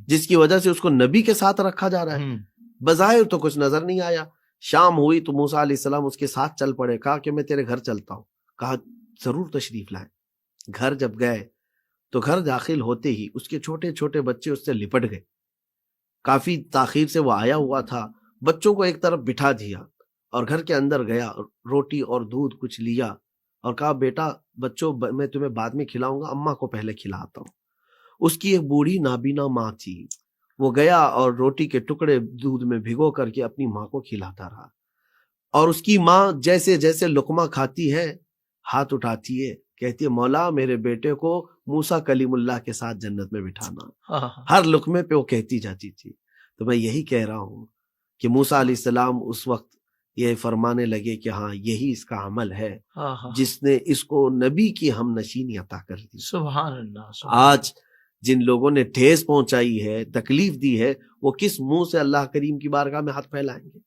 جس کی وجہ سے اس کو نبی کے ساتھ رکھا جا رہا ہے۔ بظاہر تو کچھ نظر نہیں آیا۔ شام ہوئی تو موسیٰ علیہ السلام اس کے ساتھ چل پڑے، کہا کہ میں تیرے گھر چلتا ہوں، کہا ضرور تشریف لائیں۔ گھر جب گئے تو گھر داخل ہوتے ہی اس کے چھوٹے چھوٹے بچے اس سے لپٹ گئے، کافی تاخیر سے وہ آیا ہوا تھا، بچوں کو ایک طرف بٹھا دیا اور گھر کے اندر گیا، روٹی اور دودھ کچھ لیا اور کہا بیٹا بچوں میں تمہیں بعد میں کھلاؤں گا، اماں کو پہلے کھلاتا ہوں۔ اس کی ایک بوڑھی نابینا ماں تھی، وہ گیا اور روٹی کے ٹکڑے دودھ میں بھگو کر کے اپنی ماں کو کھلاتا رہا، اور اس کی ماں جیسے جیسے لقمہ کھاتی ہے ہاتھ اٹھاتی ہے، کہتی ہے مولا میرے بیٹے کو موسیٰ کلیم اللہ کے ساتھ جنت میں بٹھانا، ہر لقمے پہ وہ کہتی جاتی تھی۔ تو میں یہی کہہ رہا ہوں کہ موسیٰ علیہ السلام اس وقت یہ فرمانے لگے کہ ہاں یہی اس کا عمل ہے ہاں ہاں جس نے اس کو نبی کی ہم نشینی عطا کر دی. سبحان اللہ سبحان آج جن لوگوں نے ٹھیس پہنچائی ہے، تکلیف دی ہے، وہ کس منہ سے اللہ کریم کی بارگاہ میں ہاتھ پھیلائیں گے؟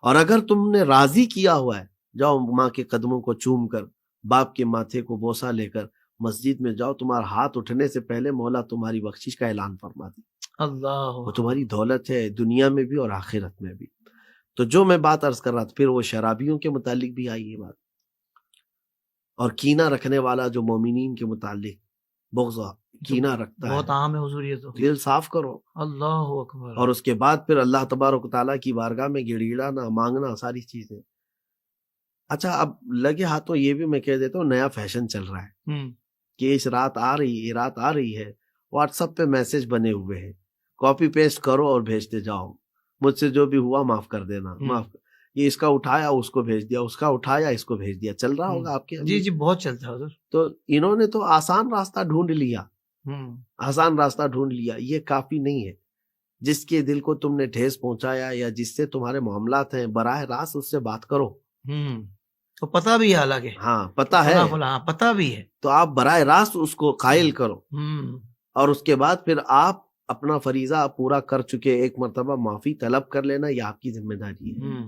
اور اگر تم نے راضی کیا ہوا ہے، جاؤ ماں کے قدموں کو چوم کر، باپ کے ماتھے کو بوسہ لے کر مسجد میں جاؤ، تمہارا ہاتھ اٹھنے سے پہلے مولا تمہاری بخشش کا اعلان فرما دی. اللہ وہ تمہاری دولت ہے دنیا میں بھی اور آخرت میں بھی. تو جو میں بات عرض کر رہا تھا، پھر وہ شرابیوں کے متعلق بھی آئی یہ بات، اور کینہ رکھنے والا جو مومنین کے متعلق بغض کینہ رکھتا بہت ہے، عام ہے حضور، یہ تو دل صاف کرو. اللہ اکبر. اور اس کے بعد پھر اللہ تبارک و تعالیٰ کی بارگاہ میں گڑگڑانا، مانگنا، ساری چیزیں. اچھا اب لگے ہاتھوں یہ بھی میں کہہ دیتا ہوں، نیا فیشن چل رہا ہے کہ اس رات آ رہی، یہ رات آ رہی ہے، واٹس ایپ پہ میسج بنے ہوئے ہیں، کاپی پیسٹ کرو اور بھیجتے جاؤ، مجھ سے جو بھی ہوا معاف کر دینا، معاف کر. یہ اس کا اٹھایا اس کو بھیج دیا، اس کا اٹھایا اس کو بھیج دیا، چل رہا ہوگا آپ کے. جی جی بہت چلتا ہے حضور. تو انہوں نے تو آسان راستہ ڈھونڈ لیا، آسان راستہ ڈھونڈ لیا. یہ کافی نہیں ہے. جس کے دل کو تم نے ٹھیس پہنچایا یا جس سے تمہارے معاملات ہیں، براہ راست اس سے بات کرو. تو پتہ بھی ہے حالانکہ، ہاں پتہ ہے، ہاں پتہ بھی ہے، تو آپ براہ راست اس کو قائل کرو. اور اس کے بعد پھر آپ اپنا فریضہ پورا کر چکے ایک مرتبہ معافی طلب کر لینا، یہ آپ کی ذمہ داری ہے.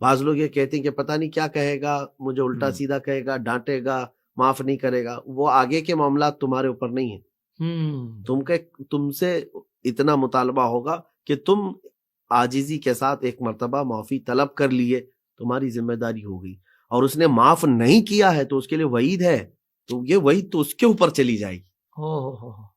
بعض لوگ یہ کہتے ہیں کہ پتہ نہیں کیا کہے گا، مجھے الٹا سیدھا کہے گا، ڈانٹے گا، معاف نہیں کرے گا. وہ آگے کے معاملات تمہارے اوپر نہیں ہیں. تم سے اتنا مطالبہ ہوگا کہ تم عاجزی کے ساتھ ایک مرتبہ معافی طلب کر لیے، تمہاری ذمہ داری ہو گئی. اور اس نے معاف نہیں کیا ہے تو اس کے لیے وعید ہے، تو یہ وعید تو اس کے اوپر چلی جائے گی.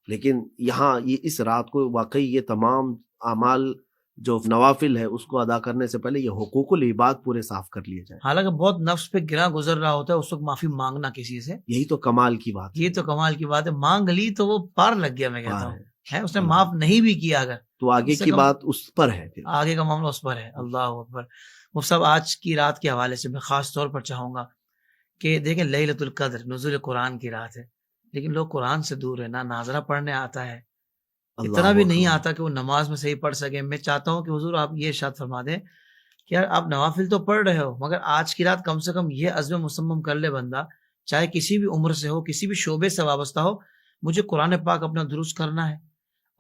لیکن یہاں یہ اس رات کو واقعی یہ تمام اعمال جو نوافل ہے اس کو ادا کرنے سے پہلے یہ حقوق العباد پورے صاف کر لیے جائیں. حالانکہ بہت نفس پہ گرا گزر رہا ہوتا ہے، اس وقت معافی مانگنا کسی سے، یہی تو کمال کی بات، یہ تو کمال کی بات ہے. مانگ لی تو وہ پار لگ گیا. میں کہتا ہوں ہے اس نے معاف نہیں بھی کیا اگر تو آگے کی بات اس پر ہے، آگے کا معاملہ اس پر ہے. اللہ اکبر. وہ سب آج کی رات کے حوالے سے میں خاص طور پر چاہوں گا کہ دیکھیں لیلۃ القدر نزول قرآن کی رات ہے، لیکن لوگ قرآن سے دور ہے. نہ ناظرہ پڑھنے آتا ہے، اتنا بھی نہیں آتا کہ وہ نماز میں صحیح پڑھ سکے. میں چاہتا ہوں کہ حضور آپ یہ ارشاد فرما دیں کہ یار آپ نوافل تو پڑھ رہے ہو، مگر آج کی رات کم سے کم یہ عزم مصمم کر لے بندہ، چاہے کسی بھی عمر سے ہو، کسی بھی شعبے سے وابستہ ہو، مجھے قرآن پاک اپنا درست کرنا ہے.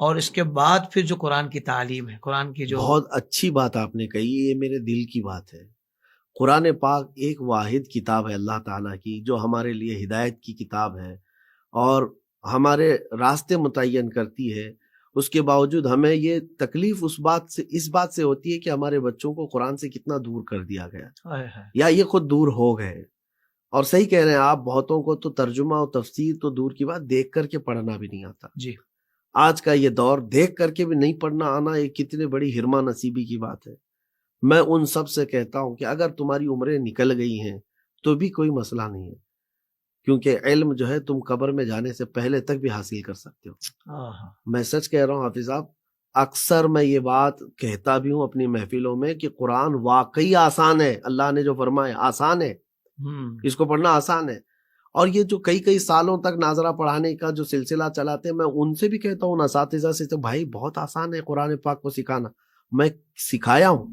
اور اس کے بعد پھر جو قرآن کی تعلیم ہے، قرآن کی جو بہت اچھی بات آپ نے کہی، یہ میرے دل کی بات ہے. قرآن پاک ایک واحد کتاب ہے اللہ تعالیٰ کی، جو ہمارے لیے ہدایت کی کتاب ہے اور ہمارے راستے متعین کرتی ہے. اس کے باوجود ہمیں یہ تکلیف اس بات سے ہوتی ہے کہ ہمارے بچوں کو قرآن سے کتنا دور کر دیا گیا، یا یہ خود دور ہو گئے. اور صحیح کہہ رہے ہیں آپ، بہتوں کو تو ترجمہ اور تفسیر تو دور کی بات، دیکھ کر کے پڑھنا بھی نہیں آتا. جی آج کا یہ دور دیکھ کر کے بھی نہیں پڑھنا آنا، یہ کتنی بڑی حرمہ نصیبی کی بات ہے. میں ان سب سے کہتا ہوں کہ اگر تمہاری عمریں نکل گئی ہیں تو بھی کوئی مسئلہ نہیں ہے، کیونکہ علم جو ہے تم قبر میں جانے سے پہلے تک بھی حاصل کر سکتے ہو. میں سچ کہہ رہا ہوں حافظ صاحب، اکثر میں یہ بات کہتا بھی ہوں اپنی محفلوں میں کہ قرآن واقعی آسان ہے. اللہ نے جو فرمایا آسان ہے، اس کو پڑھنا آسان ہے. اور یہ جو کئی سالوں تک ناظرہ پڑھانے کا جو سلسلہ چلاتے ہیں، میں ان سے بھی کہتا ہوں اساتذہ سے، تو بھائی بہت آسان ہے قرآن پاک کو سکھانا. میں سکھایا ہوں،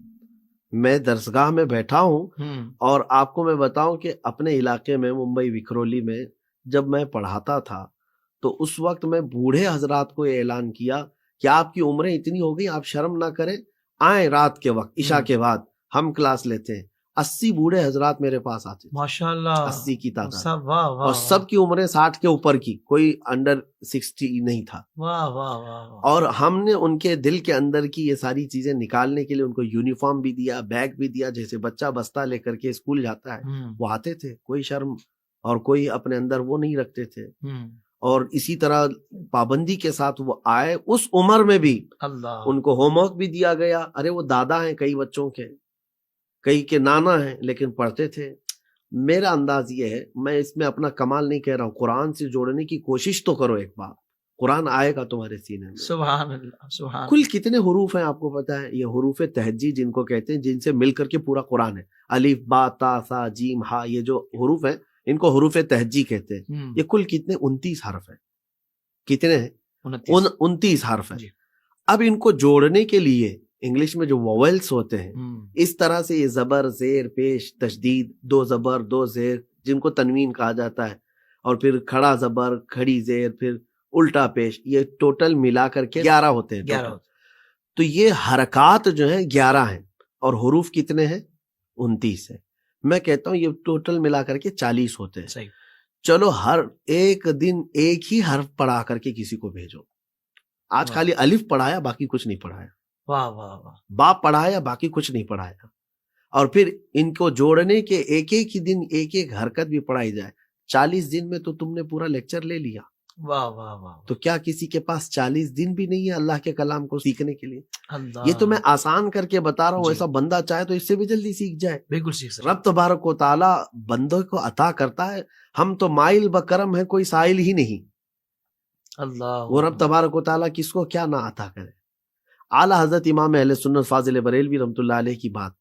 میں درسگاہ میں بیٹھا ہوں. اور آپ کو میں بتاؤں کہ اپنے علاقے میں ممبئی وکرولی میں جب میں پڑھاتا تھا تو اس وقت میں بوڑھے حضرات کو یہ اعلان کیا کہ آپ کی عمریں اتنی ہو گئی، آپ شرم نہ کریں، آئیں رات کے وقت عشاء کے بعد ہم کلاس لیتے ہیں. 80 بوڑھے حضرات میرے پاس آتے تھے، ماشاءاللہ 80 کی تعداد، اور سب کی عمریں 60 کے اوپر کی، کوئی انڈر 60 نہیں تھا. اور ہم نے ان کے دل کے اندر کی یہ ساری چیزیں نکالنے کے لیے ان کو یونیفارم بھی دیا، بیگ بھی دیا. جیسے بچہ بستہ لے کر کے اسکول جاتا ہے، وہ آتے تھے، کوئی شرم اور کوئی اپنے اندر وہ نہیں رکھتے تھے. اور اسی طرح پابندی کے ساتھ وہ آئے. اس عمر میں بھی ان کو ہوم ورک بھی دیا گیا. ارے وہ دادا ہیں کئی بچوں کے، کئی کے نانا ہیں، لیکن پڑھتے تھے. میرا انداز یہ ہے، میں اس میں اپنا کمال نہیں کہہ رہا ہوں، قرآن سے جوڑنے کی کوشش تو کرو. ایک بار قرآن آئے گا تمہارے سینے میں. سبحان اللہ سبحان. کل کتنے حروف ہیں آپ کو پتا ہے؟ یہ حروف تہجی جن کو کہتے ہیں، جن سے مل کر کے پورا قرآن ہے. الف با تا سا جیم ہا، یہ جو حروف ہیں ان کو حروف تہجی کہتے ہیں. یہ کل کتنے 29 حرف ہیں. کتنے ہیں؟ 29 حرف ہیں. اب ان کو جوڑنے کے لیے انگلش میں جو وویلس ہوتے ہیں اس طرح سے یہ زبر زیر پیش تشدید 2 زبر 2 زیر جن کو تنوین کہا جاتا ہے اور پھر کھڑا زبر کھڑی زیر پھر الٹا پیش یہ ٹوٹل ملا کر کے 11 ہوتے ہیں 11 تو یہ حرکات جو ہیں 11 ہیں اور حروف کتنے ہیں 29 ہے. میں کہتا ہوں یہ ٹوٹل ملا کر کے 40 ہوتے ہیں. صحیح. چلو ہر ایک دن ایک ہی حرف پڑھا کر کے کسی کو بھیجو. آج خالی الف پڑھایا باقی کچھ نہیں پڑھایا. واہ واہ واہ. با پڑھایا باقی کچھ نہیں پڑھایا. اور پھر ان کو جوڑنے کے ایک ایک ہی دن ایک ایک حرکت بھی پڑھائی جائے 40 دن میں تو تم نے پورا لیکچر لے لیا. واہ واہ واہ. تو کیا کسی کے پاس 40 دن بھی نہیں ہے اللہ کے کلام کو سیکھنے کے لیے؟ اللہ. یہ تو میں آسان کر کے بتا رہا ہوں. ایسا بندہ چاہے تو اس سے بھی جلدی سیکھ جائے. بالکل سیکھ سکتا. رب تبارک و تعالیٰ بندوں کو عطا کرتا ہے. ہم تو مائل بکرم ہے کوئی سائل ہی نہیں. اللہ. وہ رب تبارک و تعالیٰ کس کو کیا نہ عطا کرے. اعلیٰ حضرت امام اہل سنت فاضل بریلوی رحمۃ اللہ علیہ کی بات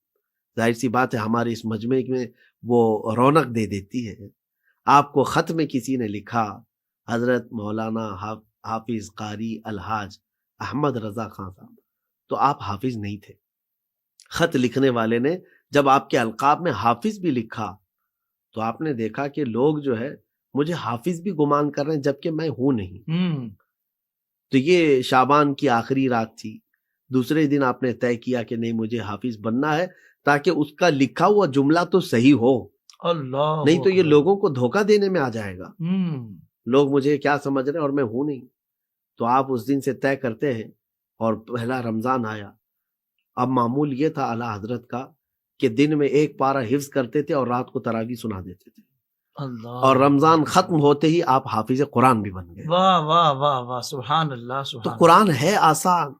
ظاہر سی بات ہے ہمارے اس مجمع میں وہ رونق دے دیتی ہے. آپ کو خط میں کسی نے لکھا حضرت مولانا حافظ قاری الحاج احمد رضا خان صاحب، تو آپ حافظ نہیں تھے. خط لکھنے والے نے جب آپ کے القاب میں حافظ بھی لکھا تو آپ نے دیکھا کہ لوگ جو ہے مجھے حافظ بھی گمان کر رہے ہیں جبکہ میں ہوں نہیں. تو یہ شعبان کی آخری رات تھی. دوسرے دن آپ نے طے کیا کہ نہیں مجھے حافظ بننا ہے تاکہ اس کا لکھا ہوا جملہ تو صحیح ہو. اللہ. نہیں تو یہ لوگوں کو دھوکہ دینے میں آ جائے گا. لوگ مجھے کیا سمجھ رہے ہیں اور میں ہوں نہیں. تو آپ اس دن سے طے کرتے ہیں اور پہلا رمضان آیا. اب معمول یہ تھا اعلیٰ حضرت کا کہ دن میں ایک پارہ حفظ کرتے تھے اور رات کو تراویح سنا دیتے تھے. اللہ. اور رمضان ختم ہوتے ہی آپ حافظ قرآن بھی بن گئے. واہ واہ واہ واہ. سبحان اللہ. تو قرآن ہے آسان.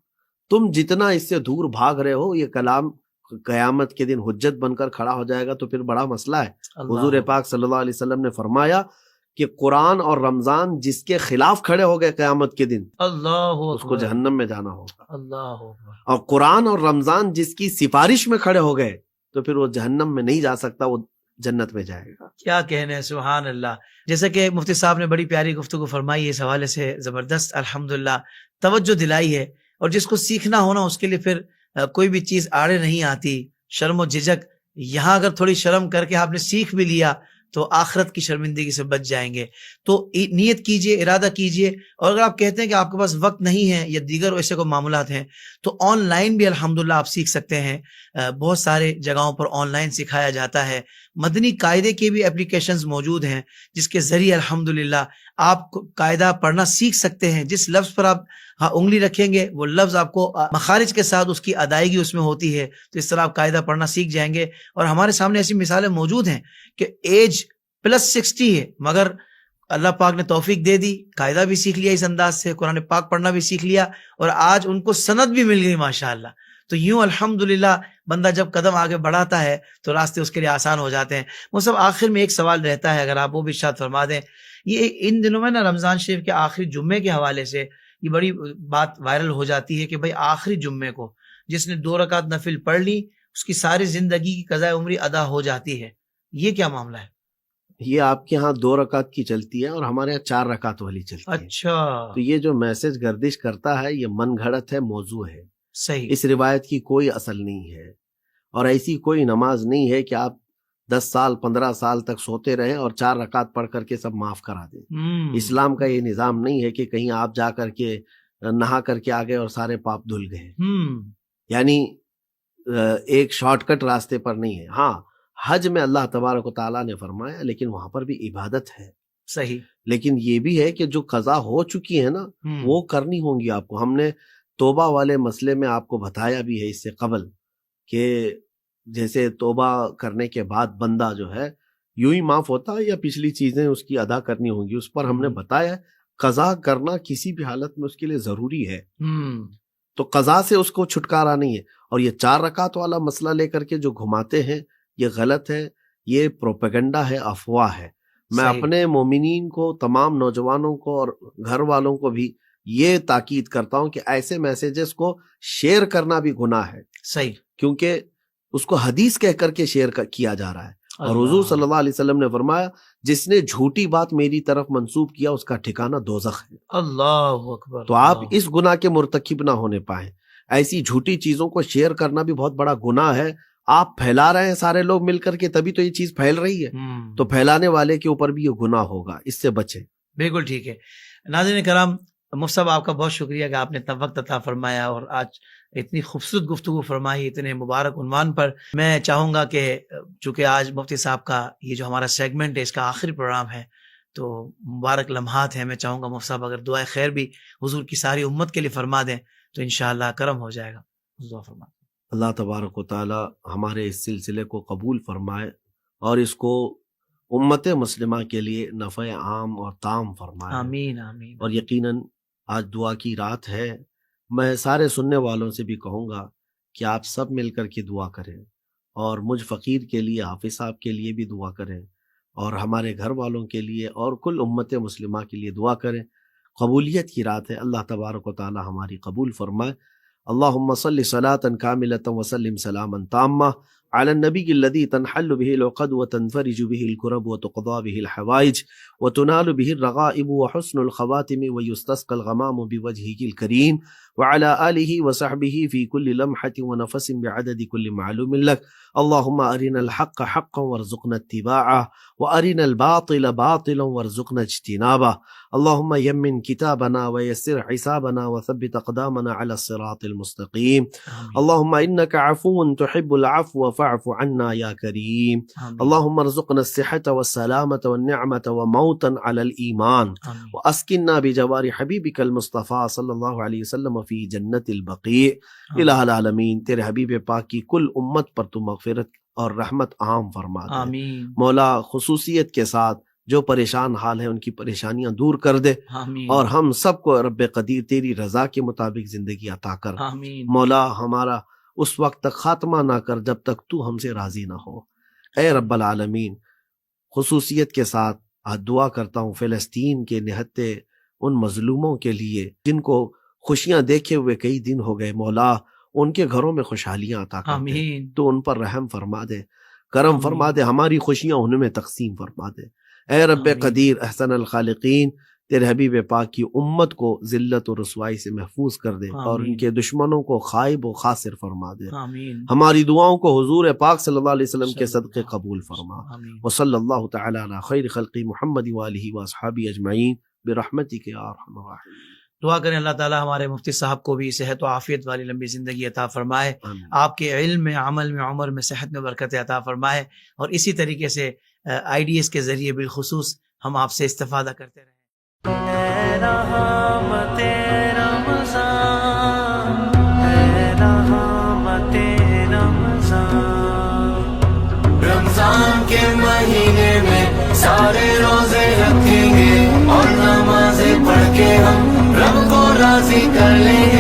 تم جتنا اس سے دور بھاگ رہے ہو یہ کلام قیامت کے دن حجت بن کر کھڑا ہو جائے گا تو پھر بڑا مسئلہ ہے. حضور پاک صلی اللہ علیہ وسلم نے فرمایا کہ قرآن اور رمضان جس کے خلاف کھڑے ہو گئے قیامت کے دن اللہ اس کو جہنم میں جانا ہوگا. اللہ. اور قرآن اور رمضان جس کی سفارش میں کھڑے ہو گئے تو پھر وہ جہنم میں نہیں جا سکتا، وہ جنت میں جائے گا. کیا کہنے ہیں. سبحان اللہ. جیسا کہ مفتی صاحب نے بڑی پیاری گفتگو فرمائی اس حوالے سے زبردست الحمدللہ توجہ دلائی ہے. اور جس کو سیکھنا ہونا اس کے لیے پھر کوئی بھی چیز آڑے نہیں آتی. شرم و جھجک یہاں اگر تھوڑی شرم کر کے آپ نے سیکھ بھی لیا تو آخرت کی شرمندگی سے بچ جائیں گے. تو نیت کیجئے، ارادہ کیجئے. اور اگر آپ کہتے ہیں کہ آپ کے پاس وقت نہیں ہے یا دیگر ایسے کوئی معاملات ہیں تو آن لائن بھی الحمدللہ آپ سیکھ سکتے ہیں. بہت سارے جگہوں پر آن لائن سکھایا جاتا ہے. مدنی قاعدے کے بھی اپلیکیشنز موجود ہیں جس کے ذریعے الحمدللہ آپ قاعدہ پڑھنا سیکھ سکتے ہیں. جس لفظ پر آپ انگلی رکھیں گے وہ لفظ آپ کو مخارج کے ساتھ اس کی ادائیگی اس میں ہوتی ہے. تو اس طرح آپ قاعدہ پڑھنا سیکھ جائیں گے. اور ہمارے سامنے ایسی مثالیں موجود ہیں کہ ایج +60 ہے مگر اللہ پاک نے توفیق دے دی، قاعدہ بھی سیکھ لیا اس انداز سے، قرآن پاک پڑھنا بھی سیکھ لیا اور آج ان کو سند بھی مل گئی ماشاءاللہ. تو یوں الحمدللہ بندہ جب قدم آگے بڑھاتا ہے تو راستے اس کے لیے آسان ہو جاتے ہیں. وہ سب آخر میں ایک سوال رہتا ہے اگر آپ وہ بھی ارشاد فرما دیں. یہ ان دنوں میں نا رمضان شریف کے آخری جمعے کے حوالے سے یہ بڑی بات وائرل ہو جاتی ہے کہ بھائی آخری جمعے کو جس نے 2 رکعت نفل پڑھ لی اس کی ساری زندگی کی قضاء عمری ادا ہو جاتی ہے. یہ کیا معاملہ ہے؟ یہ آپ کے ہاں 2 رکعت کی چلتی ہے اور ہمارے یہاں 4 رکعت والی چلتی ہے. اچھا. تو یہ جو میسج گردش کرتا ہے یہ من گھڑت ہے، موضوع ہے. صحیح. اس روایت کی کوئی اصل نہیں ہے اور ایسی کوئی نماز نہیں ہے کہ آپ 10 سال 15 سال تک سوتے رہیں اور 4 رکعت پڑھ کر کے سب معاف کرا دیں. اسلام کا یہ نظام نہیں ہے کہ کہیں آپ جا کر کے نہا کر کے آ گئے اور سارے پاپ دھل گئے. یعنی ایک شارٹ کٹ راستے پر نہیں ہے. ہاں حج میں اللہ تبارک و تعالیٰ نے فرمایا لیکن وہاں پر بھی عبادت ہے. صحیح. لیکن یہ بھی ہے کہ جو قضا ہو چکی ہے نا وہ کرنی ہوں گی آپ کو. ہم نے توبہ والے مسئلے میں آپ کو بتایا بھی ہے اس سے قبل کہ جیسے توبہ کرنے کے بعد بندہ جو ہے یوں ہی معاف ہوتا ہے یا پچھلی چیزیں اس کی ادا کرنی ہوں گی. اس پر ہم نے بتایا قضا کرنا کسی بھی حالت میں اس کے لیے ضروری ہے. تو قضا سے اس کو چھٹکارا نہیں ہے. اور یہ 4 رکعت والا مسئلہ لے کر کے جو گھماتے ہیں یہ غلط ہے، یہ پروپیگنڈا ہے، افواہ ہے. میں اپنے مومنین کو، تمام نوجوانوں کو اور گھر والوں کو بھی یہ تاکید کرتا ہوں کہ ایسے میسیجز کو شیئر کرنا بھی گناہ ہے. صحیح. کیونکہ اس کو حدیث کہہ کر کے شیئر کیا جا رہا ہے. اور حضور صلی اللہ علیہ وسلم نے فرمایا جس نے جھوٹی بات میری طرف منسوب کیا اس کا ٹھکانہ دوزخ ہے. اللہ اکبر. تو آپ اس گناہ کے مرتکب نہ ہونے پائیں. ایسی جھوٹی چیزوں کو شیئر کرنا بھی بہت بڑا گناہ ہے. آپ پھیلا رہے ہیں سارے لوگ مل کر کے, تبھی تو یہ چیز پھیل رہی ہے, تو پھیلانے والے کے اوپر بھی یہ گناہ ہوگا, اس سے بچیں. بالکل ٹھیک ہے. ناظرین کرام, مفتی صاحب آپ کا بہت شکریہ کہ آپ نے اتنا وقت عطا فرمایا اور آج اتنی خوبصورت گفتگو فرمائی اتنے مبارک عنوان پر. میں چاہوں گا کہ چونکہ آج مفتی صاحب کا یہ جو ہمارا سیگمنٹ ہے اس کا آخری پروگرام ہے, تو مبارک لمحات ہیں, میں چاہوں گا مفتی صاحب اگر دعائے خیر بھی حضور کی ساری امت کے لیے فرما دیں تو انشاءاللہ کرم ہو جائے گا. دعا فرما. اللہ تبارک و تعالی ہمارے اس سلسلے کو قبول فرمائے اور اس کو امت مسلمہ کے لیے نفع عام اور تام فرمائے. آمین آمین. اور یقیناً آج دعا کی رات ہے. میں سارے سننے والوں سے بھی کہوں گا کہ آپ سب مل کر کے دعا کریں, اور مجھ فقیر کے لیے, حافظ صاحب کے لیے بھی دعا کریں, اور ہمارے گھر والوں کے لیے اور کل امت مسلمہ کے لیے دعا کریں. قبولیت کی رات ہے. اللہ تبارک و تعالی ہماری قبول فرمائے. اللہم صلی صلاة کاملة وسلم سلاما تاما على النبی الذي تنحل به العقد وتنفرج به الكرب وتقضى به الحوائج وتنال به الرغائب وحسن الخواتم ويستسقى الغمام بوجهه الكريم وعلى آله وصحبه في كل لمحة ونفس بعدد كل معلوم لك. اللهم أرنا الحق حقا وارزقنا اتباعه وأرنا الباطل باطلا وارزقنا اجتنابه. اللهم يمن كتابنا ويسر حسابنا وثبت أقدامنا على الصراط المستقيم. اللهم إنك عفو تحب العفو فاعف عنا يا كريم. اللهم ارزقنا الصحة والسلامة والنعمة وموتا على الإيمان, وأسكننا بجوار حبيبك المصطفى صلى الله عليه وسلم في جنة البقيع. الہ العالمین, تیرے حبیب پاک کی کل امت پر تو مغفرت اور رحمت عام فرما دے. آمین. مولا خصوصیت کے ساتھ جو پریشان حال ہیں ان کی پریشانیاں دور کر دے, اور ہم سب کو رب قدیر تیری رضا کے مطابق زندگی عطا کر. مولا ہمارا اس وقت تک خاتمہ نہ کر جب تک تو ہم سے راضی نہ ہو. اے رب العالمین, خصوصیت کے ساتھ آج دعا کرتا ہوں فلسطین کے نہتے ان مظلوموں کے لیے جن کو خوشیاں دیکھے ہوئے کئی دن ہو گئے. مولا ان کے گھروں میں خوشحالیاں عطا کر دے, تو ان پر رحم فرما دے, کرم فرما دے, ہماری خوشیاں ان میں تقسیم فرما دے. اے رب قدیر احسن الخالقین, تیرے حبیب پاک کی امت کو ذلت و رسوائی سے محفوظ کر دے, اور ان کے دشمنوں کو خائب و خاسر فرما دے. ہماری دعاؤں کو حضور پاک صلی اللہ علیہ وسلم کے صدقے قبول فرما. وصلی اللہ تعالی علی خیر خلق محمد وآلہ واصحابہ اجمعین برحمتک یا ارحم الراحمین. دعا کریں اللہ تعالیٰ ہمارے مفتی صاحب کو بھی صحت و عافیت والی لمبی زندگی عطا فرمائے, آپ کے علم میں, عمل میں, عمر میں, صحت میں برکت عطا فرمائے, اور اسی طریقے سے آئیڈیز کے ذریعے بالخصوص ہم آپ سے استفادہ کرتے رہیں. رمضان کے مہینے میں سارے روزے رکھیں گے اور نمازیں پڑھ کے ہم رب کو راضی کر لیں گے.